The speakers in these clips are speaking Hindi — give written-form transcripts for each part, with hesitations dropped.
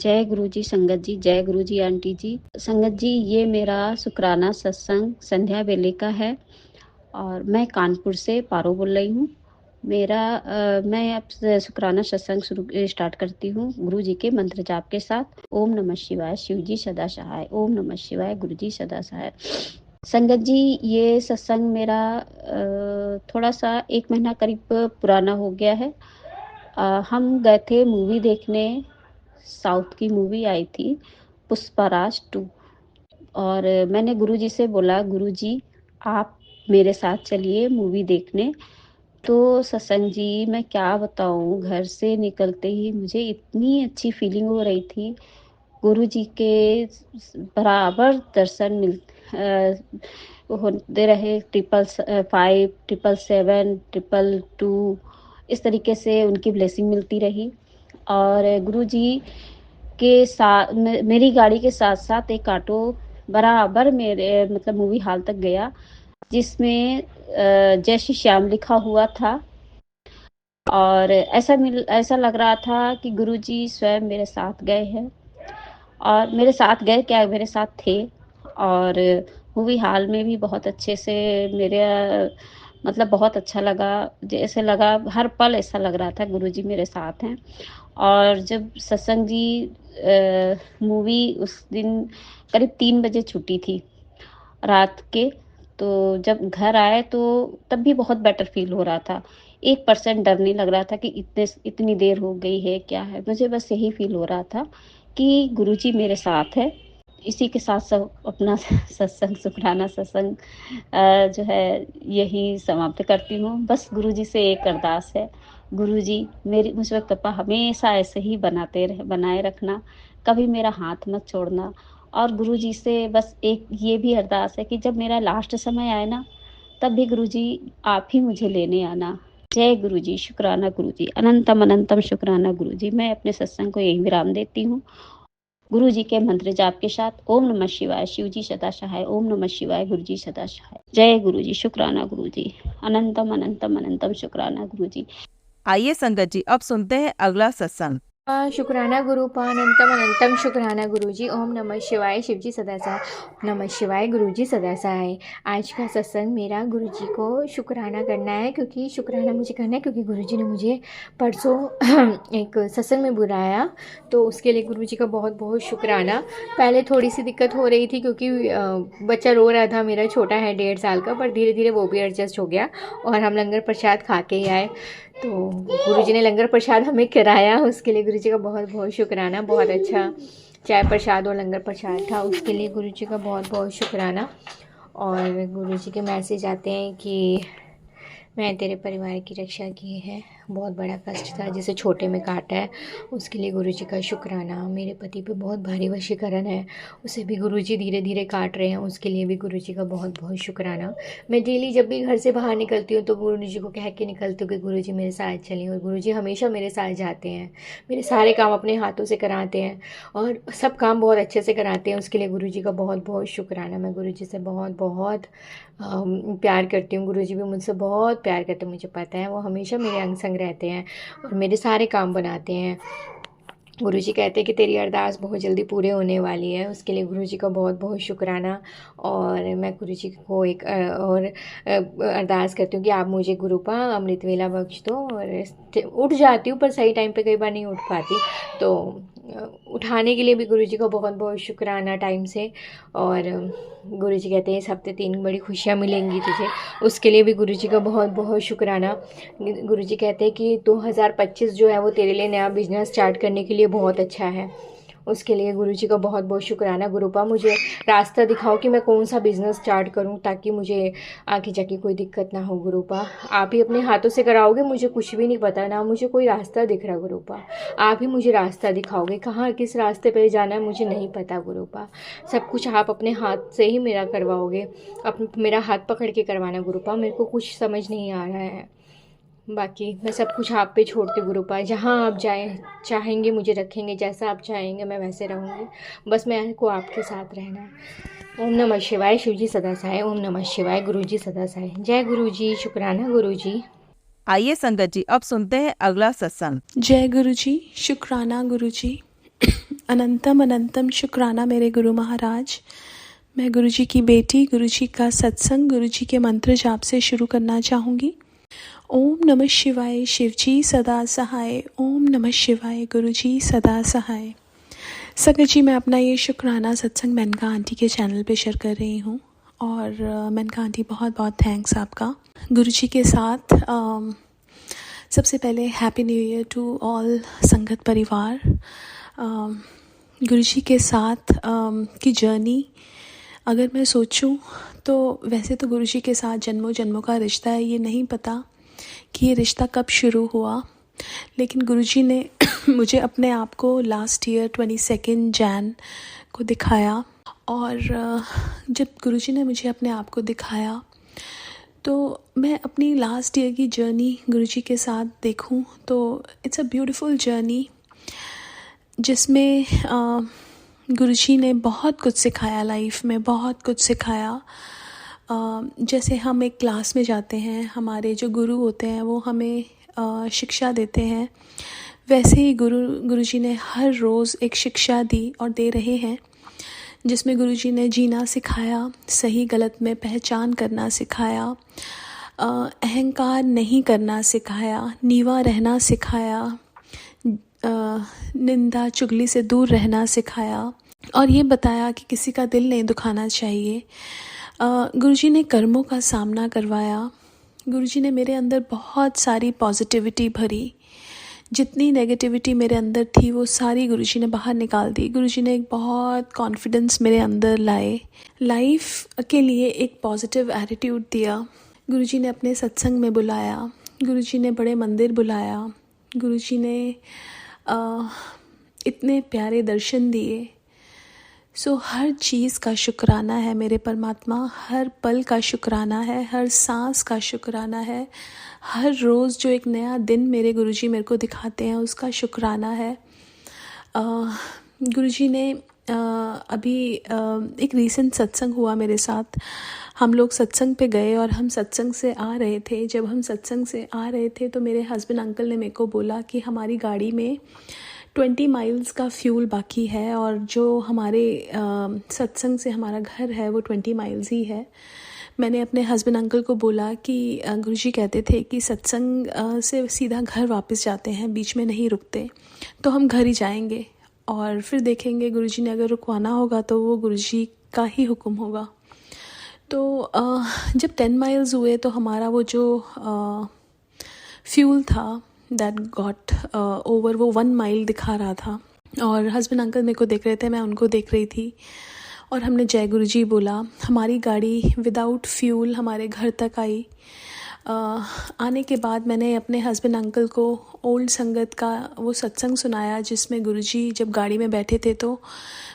जय गुरु जी संगत जी, जय गुरु जी आंटी जी। संगत जी, ये मेरा शुक्राना सत्संग संध्या वेले का है और मैं कानपुर से पारो बोल रही हूँ। मैं अब शुक्राना सत्संग स्टार्ट करती हूँ गुरु जी के मंत्र जाप के साथ। ओम नमः शिवाय, शिव जी सदा सहाय। ओम नमः शिवाय, गुरु जी सदा सहाय। संगत जी, ये सत्संग मेरा थोड़ा सा 1 महीना करीब पुराना हो गया है। हम गए थे मूवी देखने, साउथ की मूवी आई थी पुष्पाराज 2। और मैंने गुरुजी से बोला, गुरुजी आप मेरे साथ चलिए मूवी देखने। तो सत्संग जी, मैं क्या बताऊं, घर से निकलते ही मुझे इतनी अच्छी फीलिंग हो रही थी। गुरुजी के बराबर दर्शन होते रहे। 555, 777, 222 इस तरीके से उनकी ब्लेसिंग मिलती रही। और गुरुजी के साथ मेरी गाड़ी के साथ साथ एक ऑटो बराबर मेरे मतलब मूवी हॉल तक गया, जिसमें जय श्री श्याम लिखा हुआ था। और ऐसा लग रहा था कि गुरुजी स्वयं मेरे साथ गए हैं, और मेरे साथ गए क्या, मेरे साथ थे। और मूवी हॉल में भी बहुत अच्छे से मेरे मतलब बहुत अच्छा लगा। जैसे लगा हर पल ऐसा लग रहा था गुरुजी मेरे साथ हैं। और जब सत्संग जी मूवी उस दिन करीब 3 बजे छुट्टी थी रात के, तो जब घर आए तो तब भी बहुत बेटर फील हो रहा था। 1% डर नहीं लग रहा था कि इतनी देर हो गई है, क्या है। मुझे बस यही फील हो रहा था कि गुरुजी मेरे साथ है। इसी के साथ सब अपना सत्संग शुक्राना सत्संग जो है यही समाप्त करती हूँ। बस गुरुजी से एक अरदास है, गुरुजी मेरी मुझ पर कृपा हमेशा ऐसे ही बनाए रखना, कभी मेरा हाथ मत छोड़ना। और गुरुजी से बस एक ये भी अरदास है कि जब मेरा लास्ट समय आए ना, तब भी गुरुजी आप ही मुझे लेने आना। जय गुरुजी, शुक्राना गुरुजी, अनंतम अनंतम शुक्राना गुरुजी। मैं अपने सत्संग को यही विराम देती हूँ गुरु जी के मंत्र जाप के साथ। ओम नमः शिवाय, शिव जी सदा सहाय। ओम नमः शिवाय, गुरु जी सदा सहाय। जय गुरु जी, शुक्राना गुरु जी, अनंतम अनंतम अनंतम शुक्राना गुरु जी। आइए संगत जी, अब सुनते हैं अगला सत्संग। शुक्राना गुरुपा अनंतम अनंतम शुक्राना गुरुजी। ओम नमः शिवाय, शिवजी सदा सहाय। नमः शिवाय, गुरुजी सदा सहाय। आज का सत्संग मेरा गुरुजी को शुक्राना करना है, क्योंकि शुक्राना मुझे करना है क्योंकि गुरुजी ने मुझे परसों एक सत्संग में बुलाया, तो उसके लिए गुरुजी का बहुत बहुत शुक्राना। पहले थोड़ी सी दिक्कत हो रही थी क्योंकि बच्चा रो रहा था, मेरा छोटा है 1.5 साल का, पर धीरे धीरे वो भी एडजस्ट हो गया और हम लंगर प्रसाद खा के ही आए। तो गुरुजी ने लंगर प्रसाद हमें कराया, उसके लिए गुरुजी का बहुत बहुत शुक्राना। बहुत अच्छा चाय प्रसाद और लंगर प्रसाद था, उसके लिए गुरुजी का बहुत बहुत शुक्राना। और गुरुजी के मैसेज आते हैं कि मैं तेरे परिवार की रक्षा की है। बहुत बड़ा कष्ट था जिसे छोटे में काटा है, उसके लिए गुरुजी का शुक्राना। मेरे पति पे बहुत भारी वशीकरण है, उसे भी गुरुजी धीरे धीरे काट रहे हैं, उसके लिए भी गुरुजी का बहुत बहुत शुक्राना। मैं डेली जब भी घर से बाहर निकलती हूँ तो गुरुजी को कह के निकलती हूँ कि गुरुजी मेरे साथ चलें, और गुरुजी हमेशा मेरे साथ जाते हैं, मेरे सारे काम अपने हाथों से कराते हैं और सब काम बहुत अच्छे से कराते हैं, उसके लिए गुरुजी का बहुत बहुत शुक्राना। मैं गुरुजी से बहुत बहुत प्यार करती हूँ, गुरुजी भी मुझसे बहुत प्यार करते हैं, मुझे पता है। वो हमेशा मेरे अंग संग रहते हैं और मेरे सारे काम बनाते हैं। गुरुजी कहते हैं कि तेरी अरदास बहुत जल्दी पूरे होने वाली है, उसके लिए गुरुजी का बहुत बहुत शुक्राना। और मैं गुरुजी को एक और अरदास करती हूँ कि आप मुझे गुरुपा अमृत वेला बख्श दो। और उठ जाती हूँ पर सही टाइम पे कई बार नहीं उठ पाती, तो उठाने के लिए भी गुरुजी का बहुत बहुत शुक्राना टाइम से। और गुरुजी कहते हैं इस हफ्ते 3 बड़ी खुशियाँ मिलेंगी तुझे, उसके लिए भी गुरुजी का बहुत बहुत शुक्राना। गुरुजी कहते हैं कि 2025 जो है वो तेरे लिए नया बिजनेस स्टार्ट करने के लिए बहुत अच्छा है, उसके लिए गुरुजी का बहुत बहुत शुक्राना। गुरुपा मुझे रास्ता दिखाओ कि मैं कौन सा बिज़नेस स्टार्ट करूं ताकि मुझे आगे जाके कोई दिक्कत ना हो। गुरुपा आप ही अपने हाथों से कराओगे, मुझे कुछ भी नहीं पता, ना मुझे कोई रास्ता दिख रहा। गुरुपा आप ही मुझे रास्ता दिखाओगे, कहाँ किस रास्ते पर जाना है मुझे नहीं पता। गुरुपा सब कुछ आप अपने हाथ से ही मेरा करवाओगे, मेरा हाथ पकड़ के करवाना। गुरुपा मेरे को कुछ समझ नहीं आ रहा है, बाकी मैं सब कुछ आप पे छोड़ती हूँ। गुरुपा जहाँ आप जाएं चाहेंगे मुझे रखेंगे, जैसा आप चाहेंगे मैं वैसे रहूँगी, बस मैं को आपके साथ रहना है। ओम नमः शिवाय, शिवजी सदा सहाय। ओम नमः शिवाय, गुरुजी सदा सहाय। जय गुरुजी, शुक्राना गुरुजी। आइए संगत जी, अब सुनते हैं अगला सत्संग। जय गुरु जी, शुक्राना गुरु जी, अनंतम अनंतम शुक्राना मेरे गुरु महाराज। मैं गुरुजी की बेटी गुरुजी का सत्संग गुरुजी के मंत्र जाप से शुरू करना चाहूँगी। ओम नमः शिवाय शिवजी सदा सहाय। ओम नमः शिवाय गुरुजी सदा सहाय। संगत जी, मैं अपना ये शुक्राना सत्संग मेनका आंटी के चैनल पे शेयर कर रही हूँ और मेनका आंटी बहुत बहुत थैंक्स आपका। गुरुजी के साथ सबसे पहले happy new year to all संगत परिवार। गुरुजी के साथ की जर्नी अगर मैं सोचूं तो वैसे तो गुरुजी के साथ जन्मों जन्मों का रिश्ता है। ये नहीं पता कि ये रिश्ता कब शुरू हुआ, लेकिन गुरुजी ने मुझे अपने आप को लास्ट ईयर 22 जैन को दिखाया। और जब गुरुजी ने मुझे अपने आप को दिखाया तो मैं अपनी लास्ट ईयर की जर्नी गुरुजी के साथ देखूं तो इट्स अ ब्यूटीफुल जर्नी जिसमें गुरुजी ने बहुत कुछ सिखाया, लाइफ में बहुत कुछ सिखाया। जैसे हम एक क्लास में जाते हैं, हमारे जो गुरु होते हैं वो हमें शिक्षा देते हैं, वैसे ही गुरुजी ने हर रोज़ एक शिक्षा दी और दे रहे हैं, जिसमें गुरुजी ने जीना सिखाया, सही गलत में पहचान करना सिखाया, अहंकार नहीं करना सिखाया, नीवा रहना सिखाया, निंदा चुगली से दूर रहना सिखाया और ये बताया कि किसी का दिल नहीं दुखाना चाहिए। गुरुजी ने कर्मों का सामना करवाया। गुरुजी ने मेरे अंदर बहुत सारी पॉजिटिविटी भरी। जितनी नेगेटिविटी मेरे अंदर थी वो सारी गुरुजी ने बाहर निकाल दी। गुरुजी ने एक बहुत कॉन्फिडेंस मेरे अंदर लाए, लाइफ के लिए एक पॉजिटिव एटीट्यूड दिया। गुरुजी ने अपने सत्संग में बुलाया, गुरुजी ने बड़े मंदिर बुलाया, गुरुजी ने इतने प्यारे दर्शन दिए। सो हर चीज़ का शुक्राना है मेरे परमात्मा, हर पल का शुक्राना है, हर सांस का शुक्राना है, हर रोज़ जो एक नया दिन मेरे गुरुजी मेरे को दिखाते हैं उसका शुक्राना है। गुरुजी ने अभी एक रीसेंट सत्संग हुआ मेरे साथ। हम लोग सत्संग पे गए और हम सत्संग से आ रहे थे। जब हम सत्संग से आ रहे थे तो मेरे हस्बैंड अंकल ने मेरे को बोला कि हमारी गाड़ी में 20 माइल्स का फ्यूल बाकी है और जो हमारे सत्संग से हमारा घर है वो 20 माइल्स ही है। मैंने अपने हस्बैंड अंकल को बोला कि गुरुजी कहते थे कि सत्संग से सीधा घर वापस जाते हैं, बीच में नहीं रुकते, तो हम घर ही जाएंगे और फिर देखेंगे गुरुजी ने अगर रुकवाना होगा तो वो गुरुजी का ही हुक्म होगा। तो जब 10 माइल्स हुए तो हमारा वो जो फ्यूल था दैट गॉट ओवर, वो 1 माइल दिखा रहा था और हस्बैंड अंकल मेरे को देख रहे थे, मैं उनको देख रही थी और हमने जय गुरुजी बोला। हमारी गाड़ी विदाउट फ्यूल हमारे घर तक आई। आने के बाद मैंने अपने हस्बैंड अंकल को ओल्ड संगत का वो सत्संग सुनाया जिसमें गुरुजी जब गाड़ी में बैठे थे तो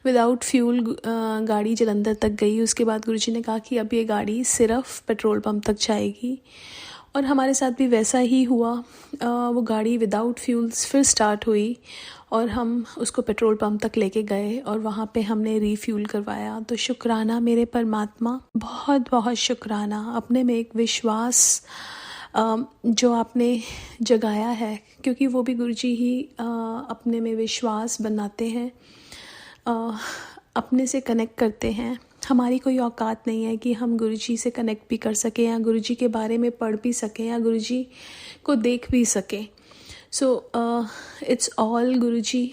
विदाउट फ्यूल गाड़ी जलंधर तक गई। उसके बाद गुरुजी ने कहा कि अब ये गाड़ी सिर्फ पेट्रोल पंप तक जाएगी और हमारे साथ भी वैसा ही हुआ। वो गाड़ी विदाउट फ्यूल्स फिर स्टार्ट हुई और हम उसको पेट्रोल पंप तक लेके गए और वहाँ पे हमने रीफ्यूल करवाया। तो शुक्राना मेरे परमात्मा, बहुत बहुत शुक्राना। अपने में एक विश्वास जो आपने जगाया है, क्योंकि वो भी गुरुजी ही अपने में विश्वास बनाते हैं, अपने से कनेक्ट करते हैं। हमारी कोई औकात नहीं है कि हम गुरुजी से कनेक्ट भी कर सकें या गुरुजी के बारे में पढ़ भी सकें या गुरुजी को देख भी सकें। सो इट्स ऑल गुरुजी।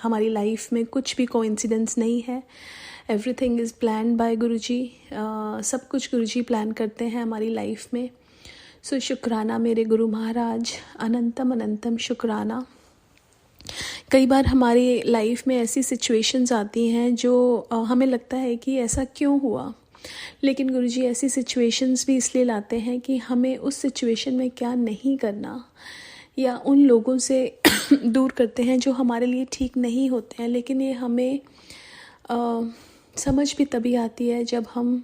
हमारी लाइफ में कुछ भी कोइंसिडेंस नहीं है, एवरीथिंग इज़ प्लान्ड बाय गुरुजी। सब कुछ गुरुजी प्लान करते हैं हमारी लाइफ में। सो शुक्राना मेरे गुरु महाराज, अनंतम अनंतम शुक्राना। कई बार हमारी लाइफ में ऐसी सिचुएशंस आती हैं जो हमें लगता है कि ऐसा क्यों हुआ, लेकिन गुरुजी ऐसी सिचुएशंस भी इसलिए लाते हैं कि हमें उस सिचुएशन में क्या नहीं करना या उन लोगों से दूर करते हैं जो हमारे लिए ठीक नहीं होते हैं। लेकिन ये हमें समझ भी तभी आती है जब हम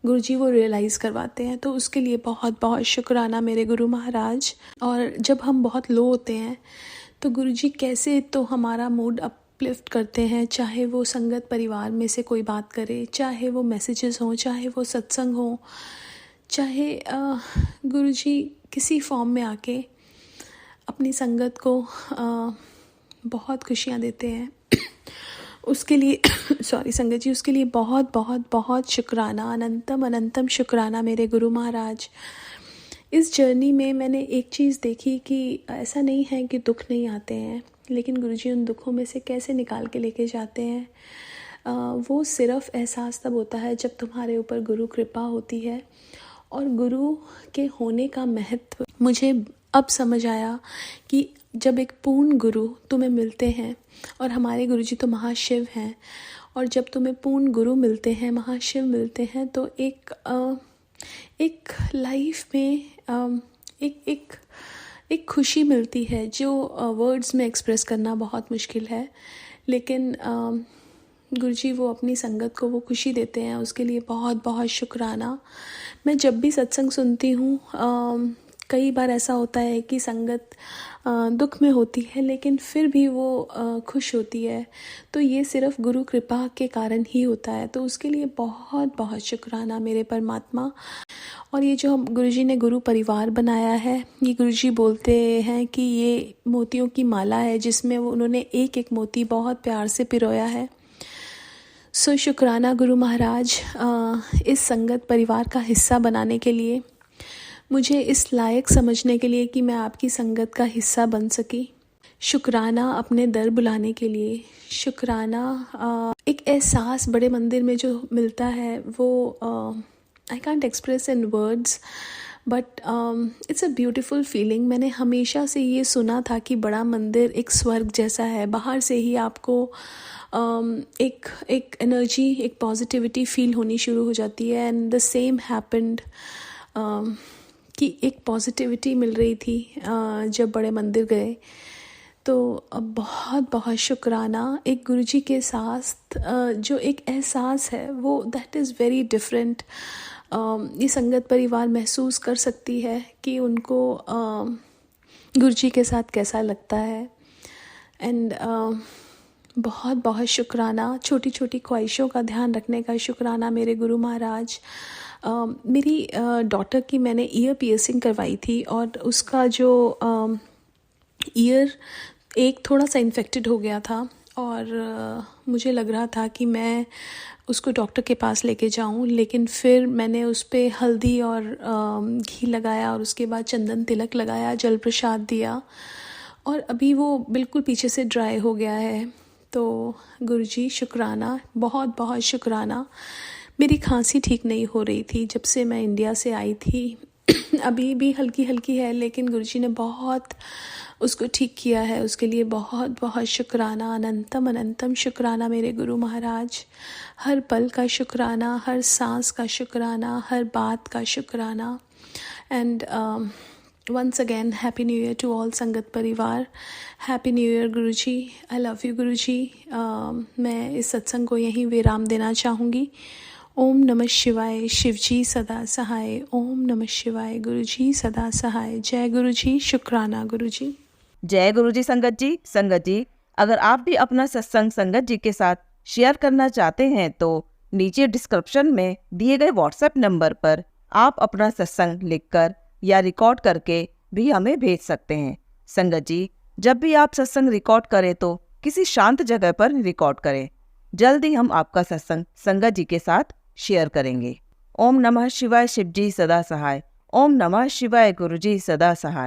गुरुजी वो रियलाइज़ करवाते हैं। तो उसके लिए बहुत बहुत शुक्राना मेरे गुरु महाराज। और जब हम बहुत लो होते हैं तो गुरुजी कैसे तो हमारा मूड अपलिफ्ट करते हैं, चाहे वो संगत परिवार में से कोई बात करे, चाहे वो मैसेजेस हों, चाहे वो सत्संग हो, चाहे गुरुजी किसी फॉर्म में आके अपनी संगत को बहुत खुशियाँ देते हैं। उसके लिए सॉरी संगत जी, उसके लिए बहुत बहुत बहुत शुक्राना, अनंतम अनंतम शुक्राना मेरे गुरु महाराज। इस जर्नी में मैंने एक चीज़ देखी कि ऐसा नहीं है कि दुख नहीं आते हैं, लेकिन गुरुजी उन दुखों में से कैसे निकाल के लेके जाते हैं, वो सिर्फ एहसास तब होता है जब तुम्हारे ऊपर गुरु कृपा होती है। और गुरु के होने का महत्व मुझे अब समझ आया कि जब एक पूर्ण गुरु तुम्हें मिलते हैं, और हमारे गुरुजी तो महाशिव हैं, और जब तुम्हें पूर्ण गुरु मिलते हैं, महाशिव मिलते हैं, तो एक लाइफ में एक खुशी मिलती है जो वर्ड्स में एक्सप्रेस करना बहुत मुश्किल है। लेकिन गुरुजी वो अपनी संगत को वो खुशी देते हैं, उसके लिए बहुत बहुत शुक्राना। मैं जब भी सत्संग सुनती हूँ, कई बार ऐसा होता है कि संगत दुख में होती है लेकिन फिर भी वो खुश होती है, तो ये सिर्फ गुरु कृपा के कारण ही होता है। तो उसके लिए बहुत बहुत शुक्राना मेरे परमात्मा। और ये जो हम गुरुजी ने गुरु परिवार बनाया है, ये गुरुजी बोलते हैं कि ये मोतियों की माला है जिसमें उन्होंने एक एक मोती बहुत प्यार से पिरोया है। सो शुक्राना गुरु महाराज, इस संगत परिवार का हिस्सा बनाने के लिए, मुझे इस लायक समझने के लिए कि मैं आपकी संगत का हिस्सा बन सकी। शुक्राना अपने दर बुलाने के लिए। शुक्राना एक एहसास बड़े मंदिर में जो मिलता है वो I can't express in words, but it's a beautiful feeling. मैंने हमेशा से ये सुना था कि बड़ा मंदिर एक स्वर्ग जैसा है। बाहर से ही आपको एक एनर्जी, एक पॉजिटिविटी फील होनी शुरू हो जाती है। एंड द सेम हैपेंड कि एक पॉजिटिविटी मिल रही थी जब बड़े मंदिर गए। तो बहुत बहुत शुक्राना। एक गुरुजी के साथ जो एक एहसास है वो दैट इज़ वेरी डिफरेंट। ये संगत परिवार महसूस कर सकती है कि उनको गुरुजी के साथ कैसा लगता है। एंड बहुत बहुत शुक्राना। छोटी छोटी ख्वाहिशों का ध्यान रखने का शुक्राना मेरे गुरु महाराज। मेरी डॉटर की मैंने ईयर पियर्सिंग करवाई थी और उसका जो ईयर एक थोड़ा सा इन्फेक्टेड हो गया था, और मुझे लग रहा था कि मैं उसको डॉक्टर के पास लेके जाऊं, लेकिन फिर मैंने उस पर हल्दी और घी लगाया और उसके बाद चंदन तिलक लगाया, जल प्रसाद दिया, और अभी वो बिल्कुल पीछे से ड्राई हो गया है। तो गुरुजी शुक्राना, बहुत बहुत शुक्राना। मेरी खांसी ठीक नहीं हो रही थी जब से मैं इंडिया से आई थी। अभी भी हल्की हल्की है, लेकिन गुरुजी ने बहुत उसको ठीक किया है। उसके लिए बहुत बहुत शुक्राना, अनंतम अनंतम शुक्राना मेरे गुरु महाराज। हर पल का शुक्राना, हर सांस का शुक्राना, हर बात का शुक्राना। And once again happy new year to all संगत परिवार। happy new year Guruji. I love you गुरुजी। मैं इस सत्संग को यहीं विराम देना चाहूँगी। ओम नमः शिवाय, शिवजी सदा सहाय। ओम नमः शिवाय, गुरुजी सदा सहाय। जय गुरुजी। शुक्राना गुरुजी। जय गुरुजी। संगत जी, अगर आप भी अपना सत्संग संगत जी के साथ शेयर करना चाहते हैं तो नीचे डिस्क्रिप्शन में दिए गए व्हाट्सएप नंबर पर आप अपना सत्संग लिखकर या रिकॉर्ड करके भी हमें भेज सकते हैं। संगत जी, जब भी आप सत्संग रिकॉर्ड करें तो किसी शांत जगह पर रिकॉर्ड करें। जल्दी हम आपका सत्संग संगत जी के साथ शेयर करेंगे। ओम नमः शिवाय, शिवजी सदा सहाय। ओम नमः शिवाय, गुरुजी सदा सहाय।